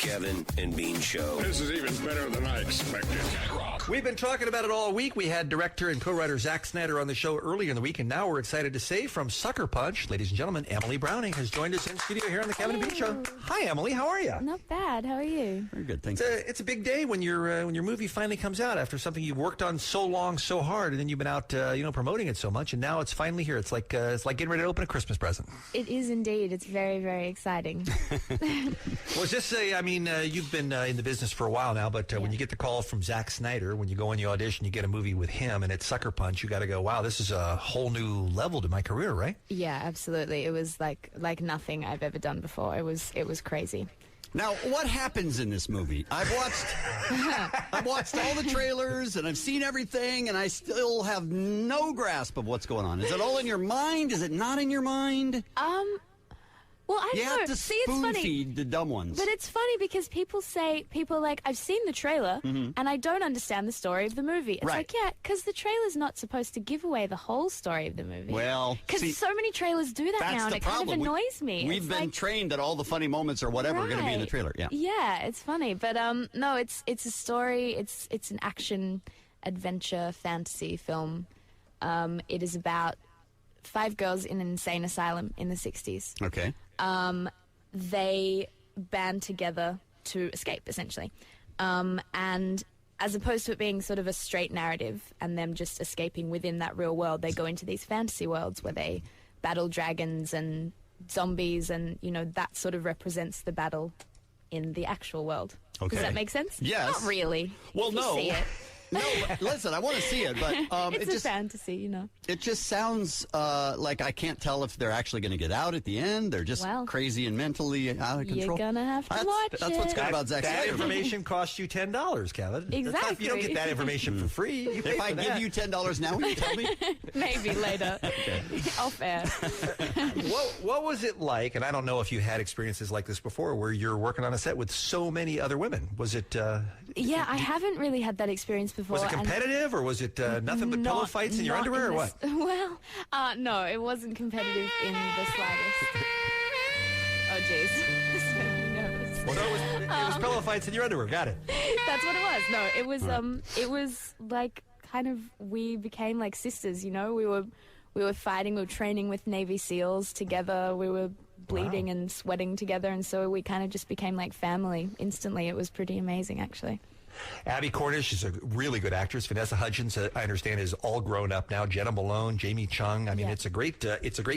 Kevin and Bean Show. This is even better than I expected. We've been talking about it all week. We had director and co-writer Zack Snyder on the show earlier in the week, and now we're excited to say from Sucker Punch, ladies and gentlemen, Emily Browning has joined us in studio here on the Kevin and Bean Show. Hi, Emily. How are you? Not bad. How are you? Very good. Thanks. It's a big day when your movie finally comes out after something you've worked on so long, so hard, and then you've been out, promoting it so much, and now it's finally here. It's like getting ready to open a Christmas present. It is indeed. It's very, very exciting. Was this you've been in the business for a while now, but when you get the call from Zack Snyder, when you go in the audition, you get a movie with him, and it's Sucker Punch, you got to go, wow, this is a whole new level to my career, right? Yeah, absolutely. It was like nothing I've ever done before. It was crazy. Now, what happens in this movie? I've watched all the trailers, and I've seen everything, and I still have no grasp of what's going on. Is it all in your mind? Is it not in your mind? Well, I You don't know. have to See, it's funny. spoon-feed the dumb ones. But it's funny because people are like, I've seen the trailer and I don't understand the story of the movie. It's Right. like, yeah, because the trailer's not supposed to give away the whole story of the movie. Well, because see, so many trailers do that that's now, and the it kind of problem. annoys me. We've It's been like, trained that all the funny moments or whatever are going to be in the trailer. Yeah. Yeah, it's funny, but no, it's a story. It's an action adventure fantasy film. It is about 5 girls in an insane asylum in the 60s. Okay. They band together to escape, essentially. And as opposed to it being sort of a straight narrative and them just escaping within that real world, they go into these fantasy worlds where they battle dragons and zombies, and, that sort of represents the battle in the actual world. Okay. Does that make sense? Yes. Not really. Well, If you no. see it. No, listen, I want to see it, but It's a fantasy, It just sounds like I can't tell if they're actually going to get out at the end. They're just crazy and mentally out of control. You're going to have to watch it. That's what's good about Zack That Snyder. information costs you $10, Kevin. Exactly. You don't get that information for free. You pay If for I that. give you $10 now, will you tell me? Maybe later. Off air. What was it like, and I don't know if you had experiences like this before, where you're working on a set with so many other women? Was it... Yeah, I haven't really had that experience before. Was it competitive, or was it nothing but pillow fights in your underwear, or what? Well, no, it wasn't competitive in the slightest. Oh, jeez. This made me nervous. Well, no, it was pillow fights in your underwear. Got it. That's what it was. No, it was like kind of, we became like sisters, We were fighting, we were training with Navy SEALs together, we were bleeding and sweating together, and so we kind of just became like family instantly. It was pretty amazing, actually. Abby Cornish is a really good actress. Vanessa Hudgens, I understand, is all grown up now. Jenna Malone, Jamie Chung. I mean, it's a great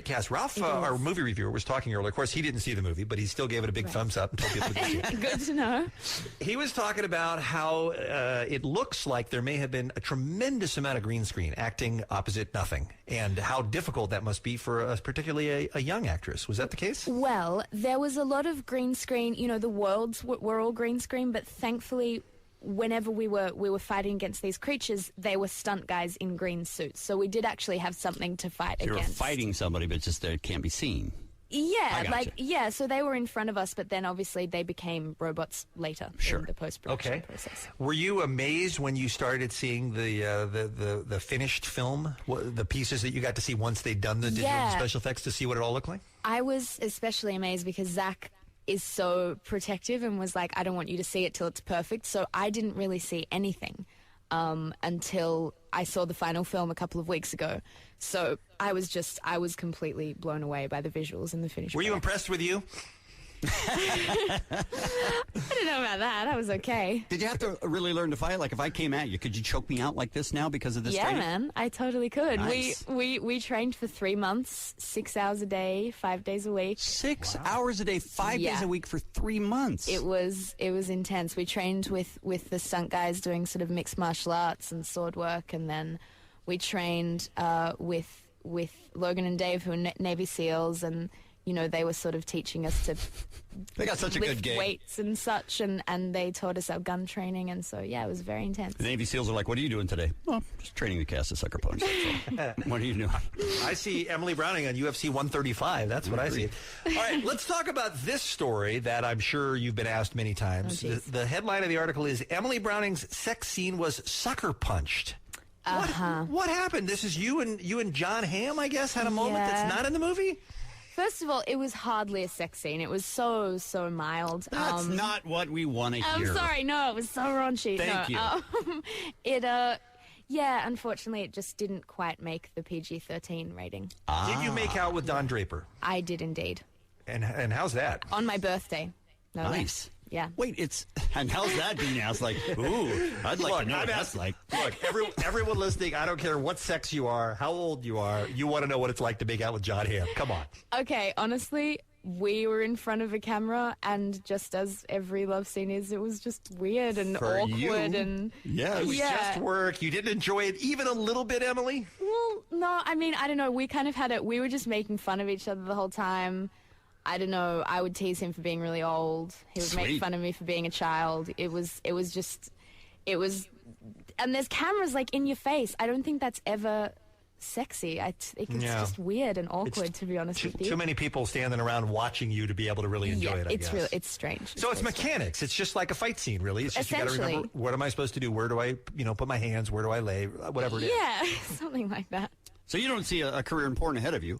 cast. Ralph, our movie reviewer, was talking earlier. Of course, he didn't see the movie, but he still gave it a big thumbs up and told people to see it. Good to know. He was talking about how it looks like there may have been a tremendous amount of green screen acting opposite nothing, and how difficult that must be for particularly a young actress. Was that the case? Well, there was a lot of green screen. The worlds were all green screen, but thankfully, whenever we were fighting against these creatures, they were stunt guys in green suits. So we did actually have something to fight You're against. fighting somebody, but just it can't be seen. Yeah, so they were in front of us, but then obviously they became robots later in the post-production process. Were you amazed when you started seeing the finished film, the pieces that you got to see once they'd done the digital special effects, to see what it all looked like? I was especially amazed because Zach is so protective and was like, I don't want you to see it till it's perfect. So I didn't really see anything until I saw the final film a couple of weeks ago. So I was completely blown away by the visuals and the finished Were you product. impressed with you? I don't know about that. I was okay. Did you have to really learn to fight? Like, if I came at you, could you choke me out like this now because of this Yeah, training? man, I totally could. Nice. We trained for 3 months, 6 hours a day, 5 days a week. 6 hours a day, 5 days a week for 3 months. It was intense. We trained with the stunt guys doing sort of mixed martial arts and sword work, and then we trained with Logan and Dave, who are Navy SEALs, and they were sort of teaching us to They got such a good lift game. weights and such, and they taught us our gun training, and so yeah, it was very intense. The Navy SEALs are like, what are you doing today? Well, just training the cast of Sucker Punch. What are you doing? I see Emily Browning on UFC 135. That's what I see. All right, let's talk about this story that I'm sure you've been asked many times. Oh, the headline of the article is Emily Browning's sex scene was sucker punched. What happened? This is you and John Hamm, I guess, had a moment that's not in the movie? First of all, it was hardly a sex scene. It was so mild. That's not what we want to hear. I'm sorry. No, it was so raunchy. Thank you. Yeah, unfortunately, it just didn't quite make the PG-13 rating. Did you make out with Don Draper? I did indeed. And how's that? On my birthday. No Nice. less. Yeah. Wait, and how's that being asked? Like, ooh, I'd like to know what that's like. Look, everyone listening, I don't care what sex you are, how old you are, you want to know what it's like to make out with John Hamm. Come on. Okay, honestly, we were in front of a camera, and just as every love scene is, it was just weird and For awkward you, and yes. It was just work. You didn't enjoy it even a little bit, Emily? Well, no, I mean, I don't know. We kind of had it. We were just making fun of each other the whole time. I don't know. I would tease him for being really old. He would make fun of me for being a child. It was, and there's cameras like in your face. I don't think that's ever sexy. I think it's just weird and awkward, to be honest with you. Too many people standing around watching you to be able to really enjoy it, I guess. It's strange. So it's mechanics. It's just like a fight scene, really. It's just you got to remember, what am I supposed to do? Where do I, put my hands? Where do I lay? Whatever it is. Yeah, something like that. So you don't see a career in porn ahead of you,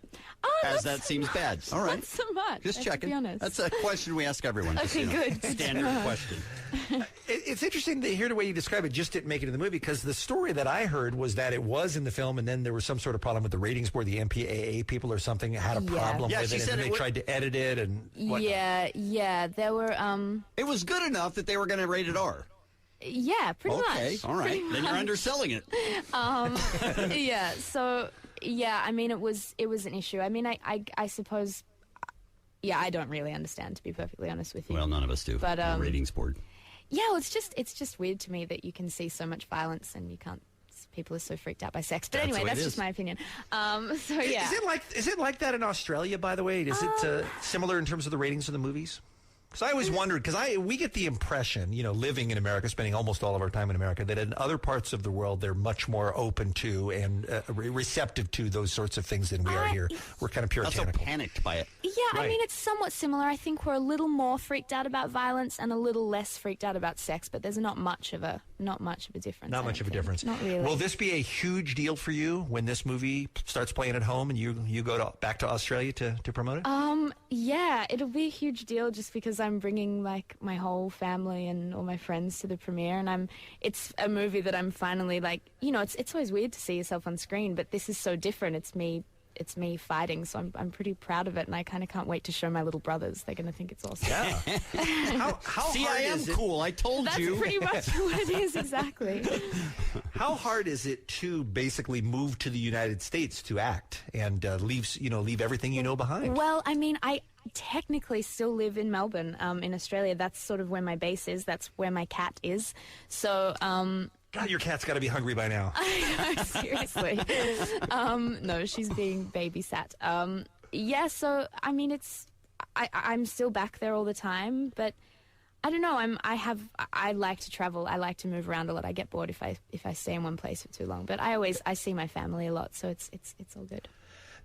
as that seems bad. All right. Not so much. Just checking. To be honest. That's a question we ask everyone. Okay, good. Standard question. It's interesting to hear the way you describe it. Just didn't make it in the movie, because the story that I heard was that it was in the film, and then there was some sort of problem with the ratings board. The MPAA people or something had a problem with it, and then they tried to edit it and whatnot. Yeah. There were. It was good enough that they were going to rate it R. Yeah, pretty much. Okay, all right. Then you're underselling it. Yeah. So. Yeah, I mean, it was an issue. I mean, I suppose, yeah, I don't really understand, to be perfectly honest with you. Well, none of us do. But ratings board. Yeah, well, it's just weird to me that you can see so much violence and you can't. People are so freaked out by sex. But anyway, that's just my opinion. So yeah, is it like that in Australia? By the way, is it similar in terms of the ratings of the movies? Because I always wondered, we get the impression, living in America, spending almost all of our time in America, that in other parts of the world, they're much more open to and receptive to those sorts of things than we are here. We're kind of puritanical. Not so panicked by it. Yeah, right. I mean, it's somewhat similar. I think we're a little more freaked out about violence and a little less freaked out about sex, but there's not much of a difference. Not much of a difference. Not really. Will this be a huge deal for you when this movie starts playing at home and you go back to Australia to promote it? Yeah, it'll be a huge deal just because I'm bringing like my whole family and all my friends to the premiere, and it's a movie that I'm finally like, it's always weird to see yourself on screen, but this is so different. It's me fighting, so I'm pretty proud of it, and I kind of can't wait to show my little brothers. They're going to think it's awesome. Yeah. How See, hard I am is it? Cool. I told you. That's pretty much what it is, exactly. How hard is it to basically move to the United States to act and leave everything you know behind? Well, I mean, I technically still live in Melbourne, in Australia. That's sort of where my base is. That's where my cat is. So, God, your cat's got to be hungry by now. I know, seriously. No, she's being babysat. Yeah, so, I mean, I'm still back there all the time, but I don't know. I like to travel. I like to move around a lot. I get bored if I stay in one place for too long. But I see my family a lot, so it's all good.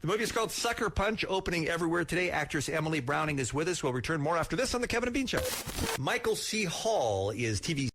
The movie is called Sucker Punch, opening everywhere today. Actress Emily Browning is with us. We'll return more after this on The Kevin and Bean Show. Michael C. Hall is TV